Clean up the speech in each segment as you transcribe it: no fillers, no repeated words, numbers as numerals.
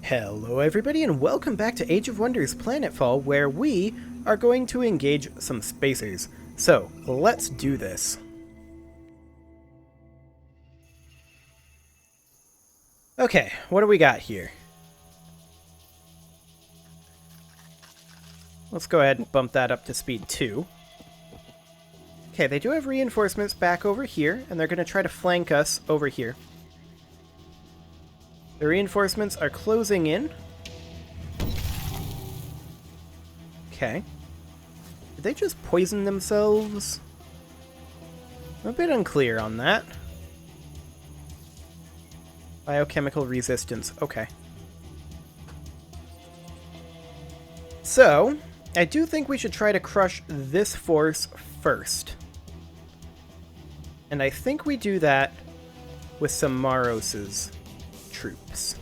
Hello everybody and welcome back to Age of Wonders Planetfall, where we are going to engage some spacers. So, let's do this. Okay, what do we got here? Let's go ahead and bump that up to speed 2. Okay, they do have reinforcements back over here, and they're going to try to flank us over here. The reinforcements are closing in. Okay. Did they just poison themselves? I'm a bit unclear on that. Biochemical resistance. Okay. So, I do think we should try to crush this force first. And I think we do that with some Maros's troops.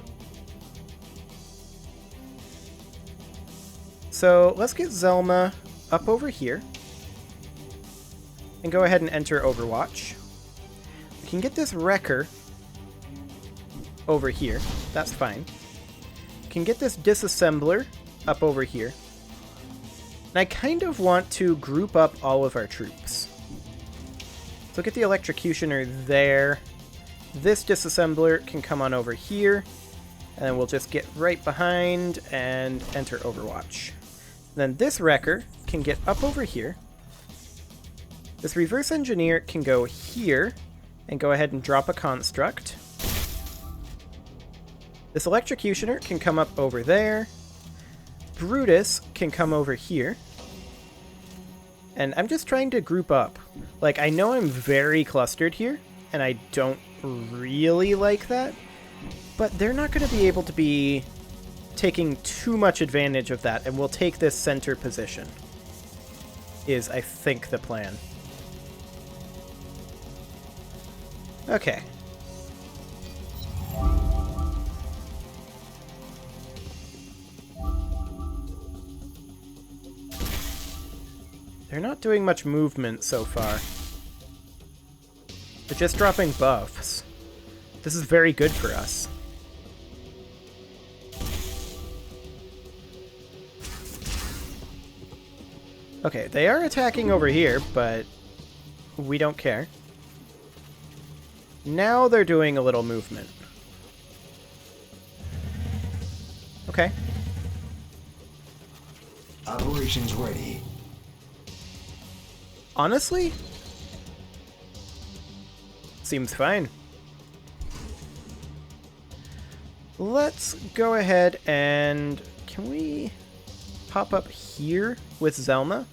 So let's get Zelma up over here and go ahead and enter Overwatch. We can get this Wrecker over here. That's fine. We can get this Disassembler up over here. And I kind of want to group up all of our troops. So get the Electrocutioner there. This Disassembler can come on over here, and then we'll just get right behind and enter Overwatch. Then this Wrecker can get up over here. This Reverse Engineer can go here and go ahead and drop a Construct. This Electrocutioner can come up over there. Brutus can come over here. And I'm just trying to group up. Like, I know I'm very clustered here, and I don't really like that, but they're not going to be able to be taking too much advantage of that, and we'll take this center position is, I think, the plan. Okay. They're not doing much movement so far. They're just dropping buffs. This is very good for us. Okay, they are attacking over here, but we don't care. Now they're doing a little movement. Okay. Operations ready. Honestly, seems fine. Let's go ahead and... Can we pop up here with Zelma?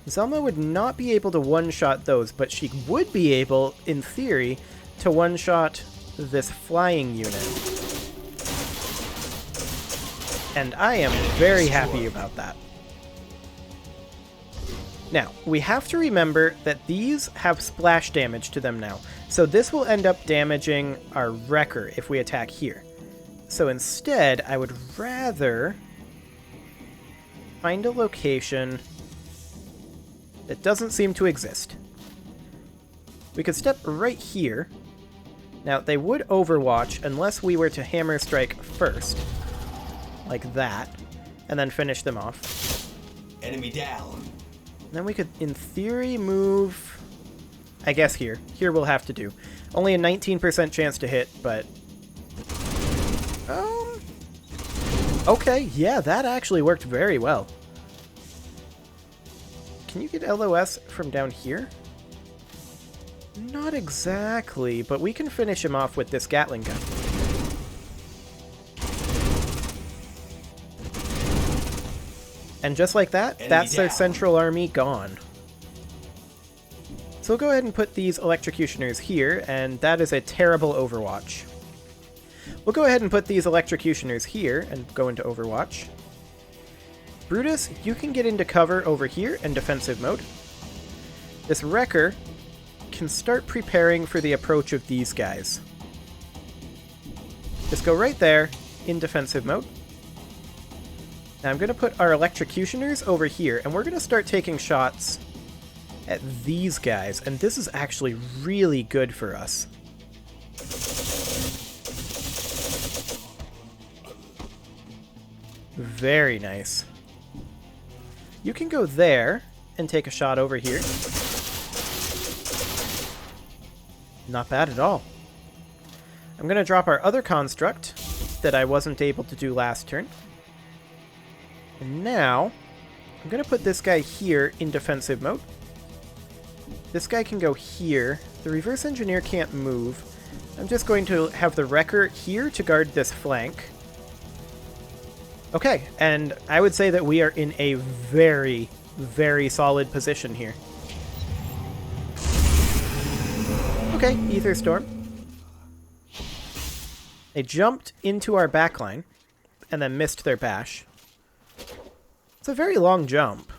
Zelma would not be able to one-shot those, but she would be able, in theory, to one-shot this flying unit. And I am very happy about that. Now, we have to remember that these have splash damage to them now, so this will end up damaging our Wrecker if we attack here. So instead, I would rather find a location that doesn't seem to exist. We could step right here. Now, they would Overwatch unless we were to Hammer Strike first, like that, and then finish them off. Enemy down. Then we could, in theory, move... I guess here. Here we'll have to do. Only a 19% chance to hit, but... Okay, yeah, that actually worked very well. Can you get LOS from down here? Not exactly, but we can finish him off with this Gatling gun. And just like that, that's their central army gone. So we'll go ahead and put these Electrocutioners here, and that is a terrible Overwatch. We'll go ahead and put these Electrocutioners here and go into Overwatch. Brutus, you can get into cover over here in defensive mode. This Wrecker can start preparing for the approach of these guys. Just go right there in defensive mode. Now I'm going to put our Electrocutioners over here, and we're going to start taking shots at these guys, and this is actually really good for us. Very nice. You can go there and take a shot over here. Not bad at all. I'm going to drop our other construct that I wasn't able to do last turn. And now, I'm going to put this guy here in defensive mode. This guy can go here. The reverse engineer can't move. I'm just going to have the wrecker here to guard this flank. Okay, and I would say that we are in a very, very solid position here. Okay, Ether Storm. They jumped into our backline and then missed their bash. It's a very long jump.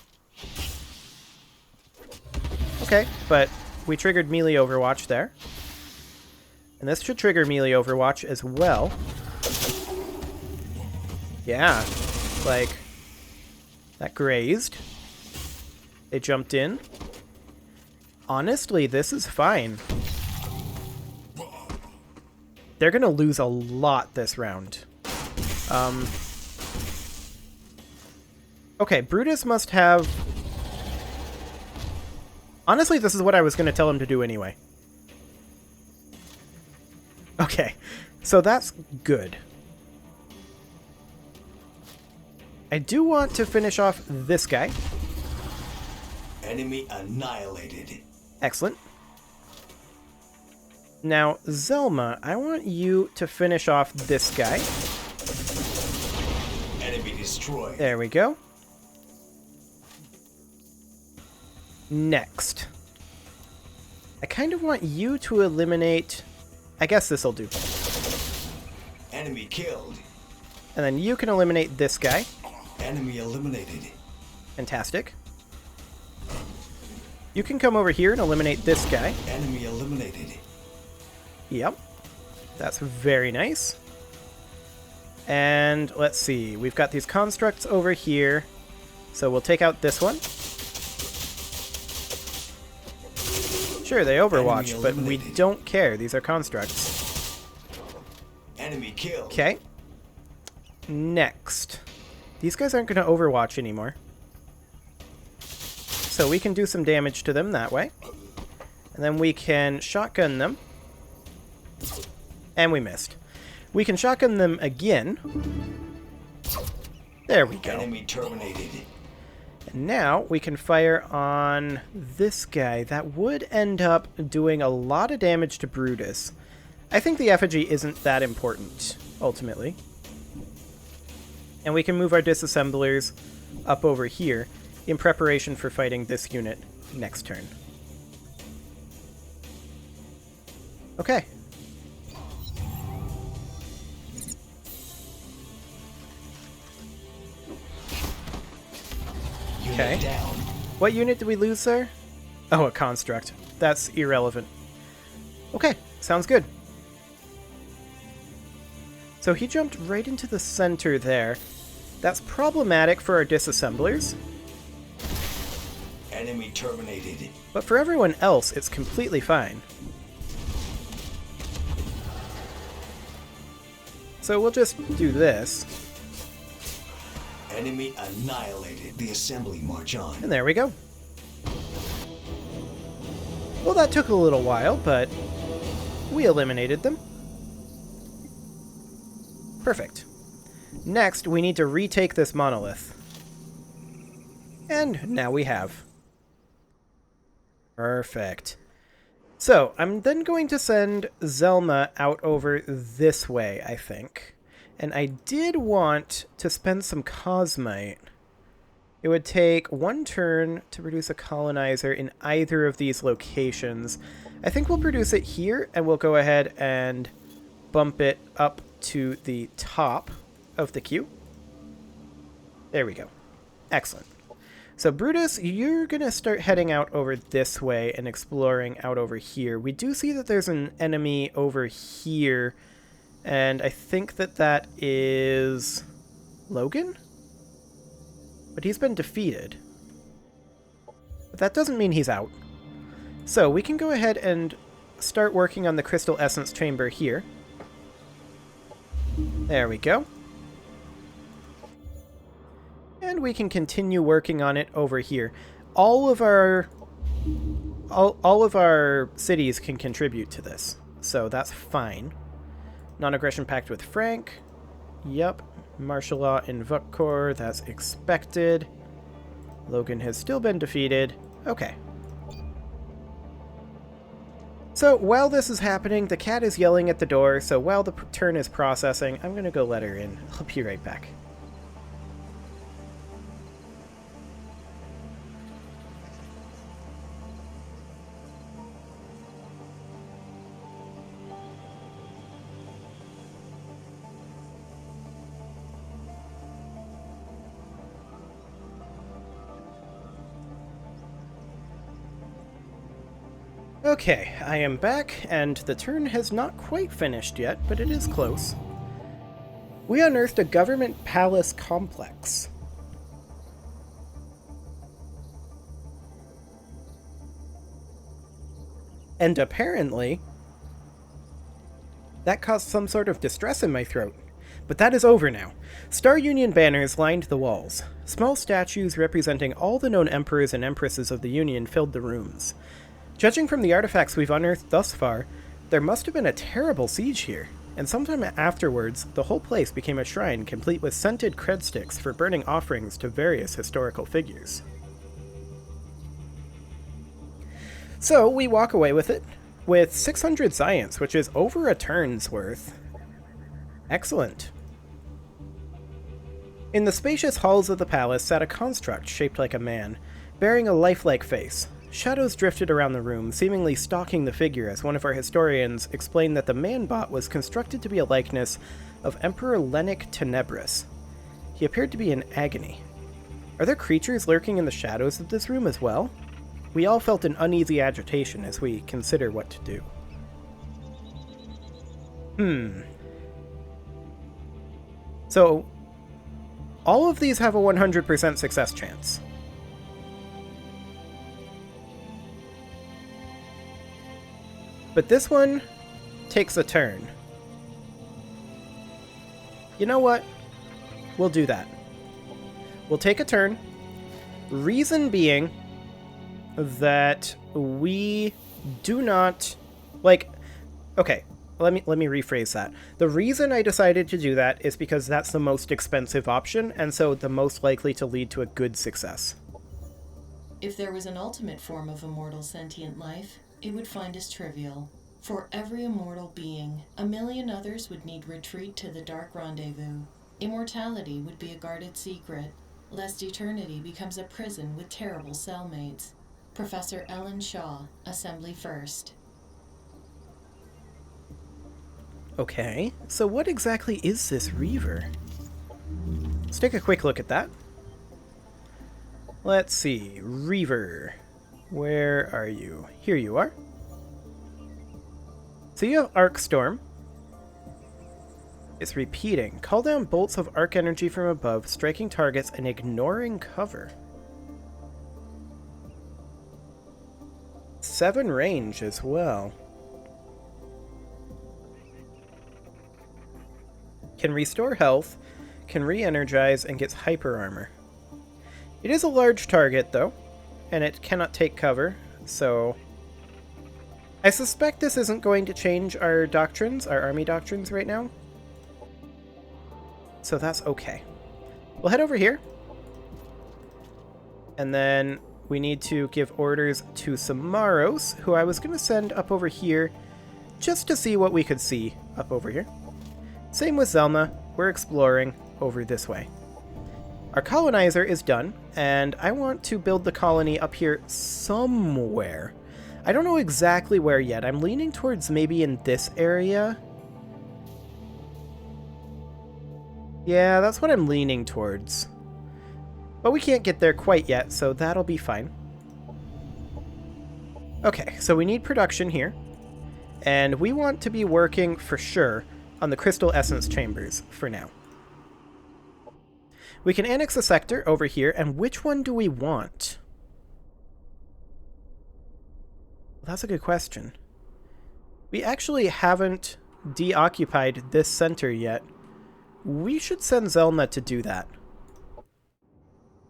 Okay, but we triggered melee overwatch there. And this should trigger melee overwatch as well. Yeah, like, that grazed. They jumped in. Honestly, this is fine. They're going to lose a lot this round. Okay, Brutus must have... Honestly, this is what I was going to tell him to do anyway. Okay, so that's good. I do want to finish off this guy. Enemy annihilated. Excellent. Now, Zelma, I want you to finish off this guy. Enemy destroyed. There we go. Next. I kind of want you to eliminate... I guess this'll do. Enemy killed. And then you can eliminate this guy. Enemy eliminated. Fantastic. You can come over here and eliminate this guy. Enemy eliminated. Yep. That's very nice. And let's see. We've got these constructs over here. So we'll take out this one. Sure, they overwatch, but we don't care. These are constructs. Enemy killed. Okay. Next. These guys aren't going to overwatch anymore. So we can do some damage to them that way. And then we can shotgun them. And we missed. We can shotgun them again. There we go. Enemy terminated. And now we can fire on this guy. That would end up doing a lot of damage to Brutus. I think the effigy isn't that important, ultimately. And we can move our disassemblers up over here in preparation for fighting this unit next turn. Okay. Okay. Down. What unit did we lose there? Oh, a construct. That's irrelevant. Okay, sounds good. So he jumped right into the center there. That's problematic for our disassemblers. Enemy terminated. But for everyone else, it's completely fine. So we'll just do this. Enemy annihilated. The assembly march on. And there we go. Well, that took a little while, but we eliminated them. Perfect. Next, we need to retake this monolith. And now we have. Perfect. So, I'm then going to send Zelma out over this way, I think. And I did want to spend some Cosmite. It would take one turn to produce a colonizer in either of these locations. I think we'll produce it here, and we'll go ahead and bump it up to the top of the queue. There we go. Excellent. So Brutus, you're going to start heading out over this way and exploring out over here. We do see that there's an enemy over here, and I think that that is Logan? But he's been defeated. But that doesn't mean he's out. So we can go ahead and start working on the Crystal Essence Chamber here. There we go. And we can continue working on it over here. All of our cities can contribute to this, so that's fine. Non-aggression pact with Frank. Yep. Martial law in Vukkor, that's expected. Logan has still been defeated. Okay. So while this is happening, the cat is yelling at the door, so while the turn is processing, I'm gonna go let her in. I'll be right back. Okay, I am back, and the turn has not quite finished yet, but it is close. We unearthed a government palace complex. And apparently, that caused some sort of distress in my throat. But that is over now. Star Union banners lined the walls. Small statues representing all the known emperors and empresses of the Union filled the rooms. Judging from the artifacts we've unearthed thus far, there must have been a terrible siege here, and sometime afterwards, the whole place became a shrine complete with scented cred sticks for burning offerings to various historical figures. So, we walk away with it, with 600 science, which is over a turn's worth. Excellent. In the spacious halls of the palace sat a construct shaped like a man, bearing a lifelike face. Shadows drifted around the room, seemingly stalking the figure, as one of our historians explained that the man-bot was constructed to be a likeness of Emperor Lennox Tenebris. He appeared to be in agony. Are there creatures lurking in the shadows of this room as well? We all felt an uneasy agitation as we consider what to do. So, all of these have a 100% success chance. But this one takes a turn. You know what? We'll do that. We'll take a turn. Reason being that we do not... Okay, let me rephrase that. The reason I decided to do that is because that's the most expensive option, and so the most likely to lead to a good success. If there was an ultimate form of immortal sentient life, it would find us trivial. For every immortal being, a million others would need retreat to the Dark Rendezvous. Immortality would be a guarded secret, lest eternity becomes a prison with terrible cellmates. Professor Ellen Shaw, Assembly First. Okay, so what exactly is this Reaver? Let's take a quick look at that. Let's see, Reaver. Where are you? Here you are. So you have Arc Storm. It's repeating. Call down bolts of arc energy from above, striking targets and ignoring cover. 7 range as well. Can restore health, can re-energize, and gets hyper armor. It is a large target, though, and it cannot take cover, so... I suspect this isn't going to change our doctrines, our army doctrines right now. So that's okay. We'll head over here. And then we need to give orders to Samaros, who I was going to send up over here just to see what we could see up over here. Same with Zelma. We're exploring over this way. Our colonizer is done, and I want to build the colony up here somewhere. I don't know exactly where yet. I'm leaning towards maybe in this area. Yeah, that's what I'm leaning towards. But we can't get there quite yet, so that'll be fine. Okay, so we need production here. And we want to be working, for sure, on the Crystal Essence Chambers for now. We can annex a sector over here, and which one do we want? That's a good question. We actually haven't deoccupied this center yet. We should send Zelma to do that.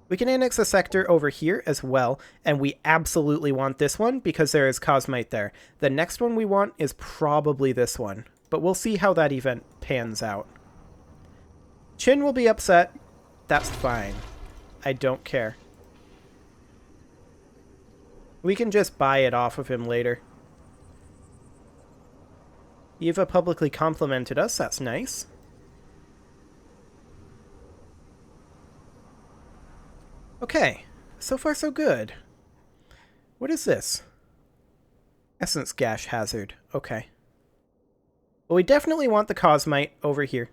We can annex a sector over here as well, and we absolutely want this one because there is Cosmite there. The next one we want is probably this one, but we'll see how that event pans out. Chin will be upset. That's fine. I don't care. We can just buy it off of him later. Eva publicly complimented us. That's nice. Okay. So far, so good. What is this? Essence Gash Hazard. Okay. Well, we definitely want the Cosmite over here.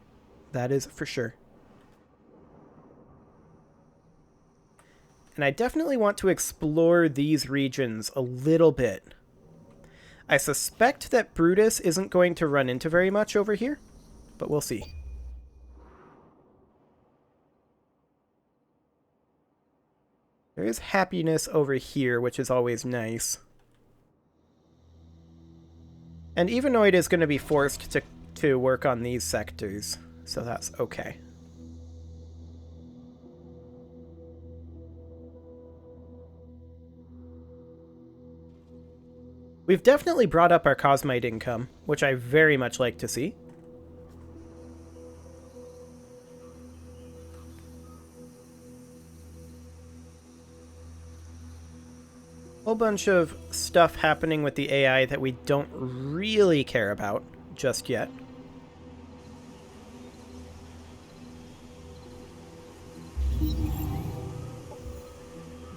That is for sure. And I definitely want to explore these regions a little bit. I suspect that Brutus isn't going to run into very much over here, but we'll see. There is happiness over here, which is always nice. And Evanoid is going to be forced to work on these sectors, so that's okay. We've definitely brought up our Cosmite income, which I very much like to see. Whole bunch of stuff happening with the AI that we don't really care about just yet.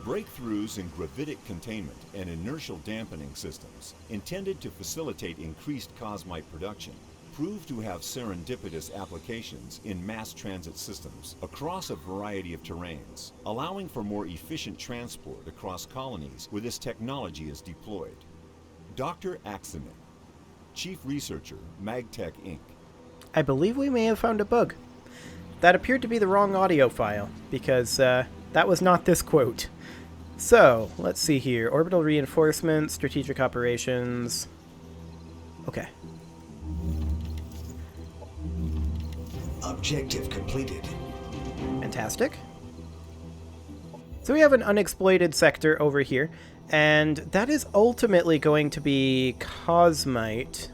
Breakthroughs in gravitic containment and inertial dampening systems intended to facilitate increased Cosmite production prove to have serendipitous applications in mass transit systems across a variety of terrains, allowing for more efficient transport across colonies where this technology is deployed. Dr. Axeman, Chief Researcher, Magtech Inc. I believe we may have found a bug. That appeared to be the wrong audio file, because that was not this quote. So, let's see here. Orbital reinforcement, strategic operations. Okay. Objective completed. Fantastic. So we have an unexploited sector over here, and that is ultimately going to be Cosmite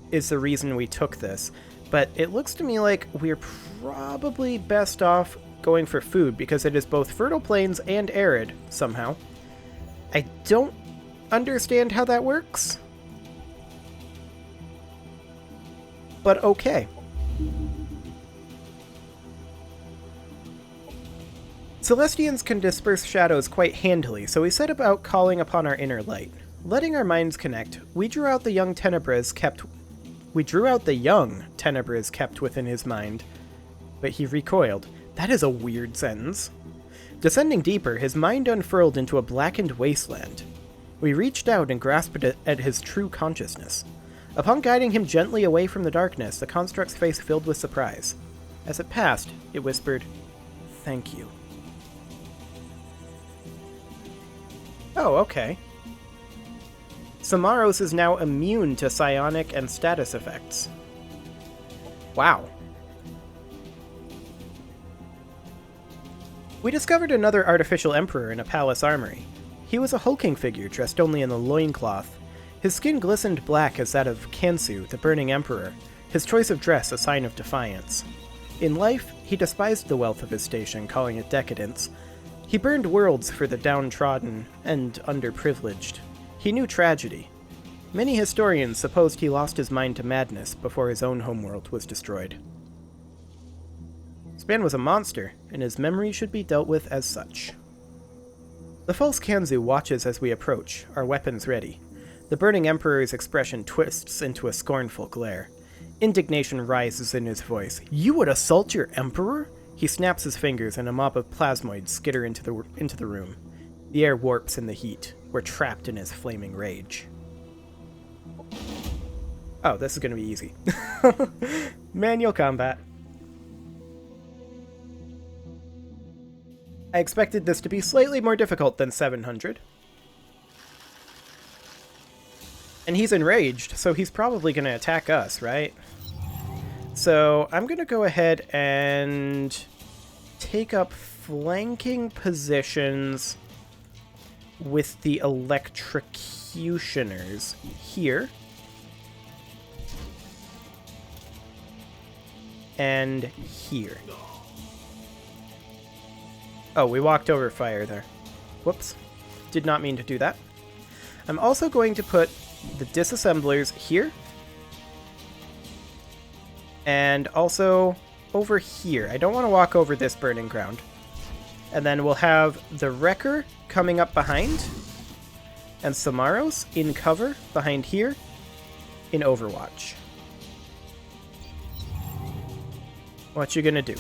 is the reason we took this. But it looks to me like we're probably best off going for food, because it is both fertile plains and arid, somehow. I don't understand how that works, but okay. Celestians can disperse shadows quite handily, so we set about calling upon our inner light. Letting our minds connect, we drew out the young Tenebras kept within his mind, but he recoiled. That is a weird sentence. Descending deeper, his mind unfurled into a blackened wasteland. We reached out and grasped at his true consciousness. Upon guiding him gently away from the darkness, the construct's face filled with surprise. As it passed, it whispered, "Thank you." Oh, okay. Samaros is now immune to psionic and status effects. Wow. We discovered another artificial emperor in a palace armory. He was a hulking figure dressed only in the loincloth. His skin glistened black as that of Kansu, the burning emperor, his choice of dress a sign of defiance. In life, he despised the wealth of his station, calling it decadence. He burned worlds for the downtrodden and underprivileged. He knew tragedy. Many historians supposed he lost his mind to madness before his own homeworld was destroyed. This man was a monster, and his memory should be dealt with as such. The false Kanzu watches as we approach, our weapons ready. The burning emperor's expression twists into a scornful glare. Indignation rises in his voice. "You would assault your emperor?" He snaps his fingers, and a mob of plasmoids skitter into the room. The air warps in the heat. We're trapped in his flaming rage. Oh, this is going to be easy. Manual combat. I expected this to be slightly more difficult than 700. And he's enraged, so he's probably going to attack us, right? So I'm going to go ahead and take up flanking positions with the electrocutioners here. And here. Oh, we walked over fire there. Whoops. Did not mean to do that. I'm also going to put the disassemblers here. And also over here. I don't want to walk over this burning ground. And then we'll have the Wrecker coming up behind. And Samaros in cover behind here in Overwatch. What you gonna do?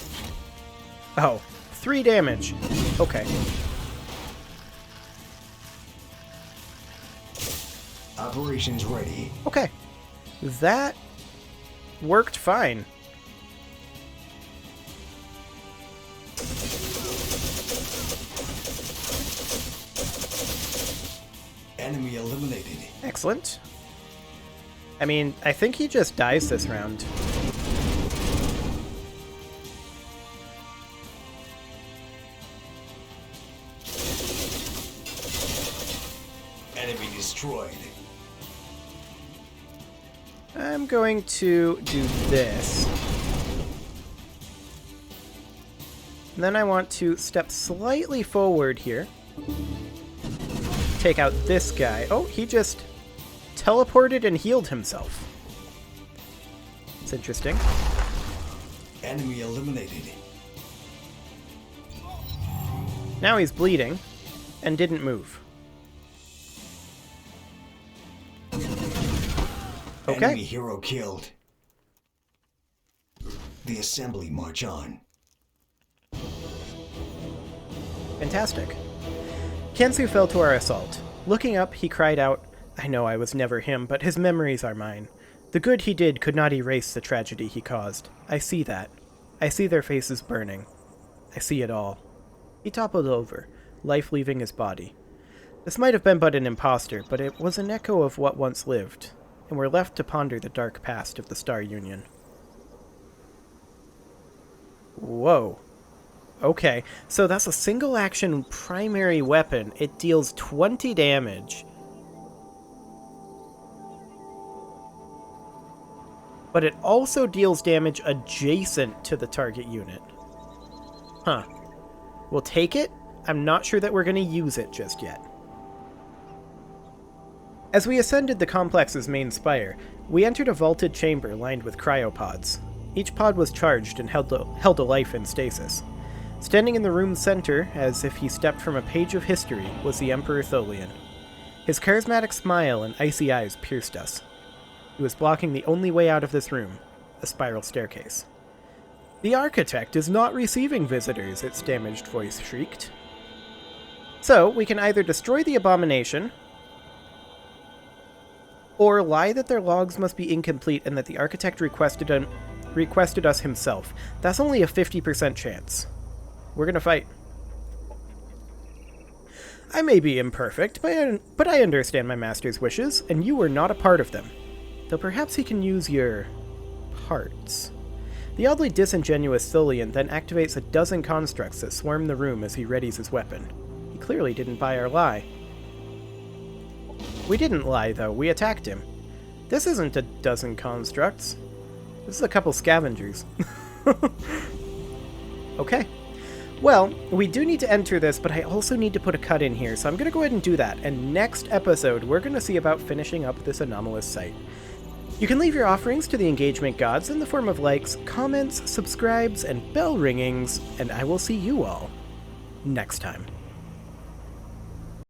Oh, 3 damage. Okay. Operations ready. Okay. That worked fine. Enemy eliminated. Excellent. I mean, I think he just dies this round. Enemy destroyed. I'm going to do this. And then I want to step slightly forward here. Take out this guy. Oh, he just teleported and healed himself. It's interesting. Enemy eliminated. Now he's bleeding and didn't move. Okay. Enemy hero killed. The assembly march on. Fantastic. Kansu fell to our assault. Looking up, he cried out, "I know I was never him, but his memories are mine. The good he did could not erase the tragedy he caused. I see that. I see their faces burning. I see it all." He toppled over, life leaving his body. This might have been but an imposter, but it was an echo of what once lived, and we're left to ponder the dark past of the Star Union. Whoa. Okay, so that's a single action primary weapon. It deals 20 damage. But it also deals damage adjacent to the target unit. Huh. We'll take it. I'm not sure that we're going to use it just yet. As we ascended the complex's main spire, we entered a vaulted chamber lined with cryopods. Each pod was charged and held a life in stasis. Standing in the room's center, as if he stepped from a page of history, was the Emperor Tholian. His charismatic smile and icy eyes pierced us. He was blocking the only way out of this room, a spiral staircase. "The Architect is not receiving visitors," its damaged voice shrieked. So, we can either destroy the abomination, or lie that their logs must be incomplete and that the Architect requested us himself. That's only a 50% chance. We're gonna fight. I may be imperfect, but I understand my master's wishes, and you were not a part of them. Though perhaps he can use your parts. The oddly disingenuous Tholian then activates a dozen constructs that swarm the room as he readies his weapon. He clearly didn't buy our lie. We didn't lie, though. We attacked him. This isn't a dozen constructs. This is a couple scavengers. Okay. Well, we do need to enter this, but I also need to put a cut in here, so I'm going to go ahead and do that. And next episode, we're going to see about finishing up this anomalous site. You can leave your offerings to the engagement gods in the form of likes, comments, subscribes, and bell ringings, and I will see you all next time.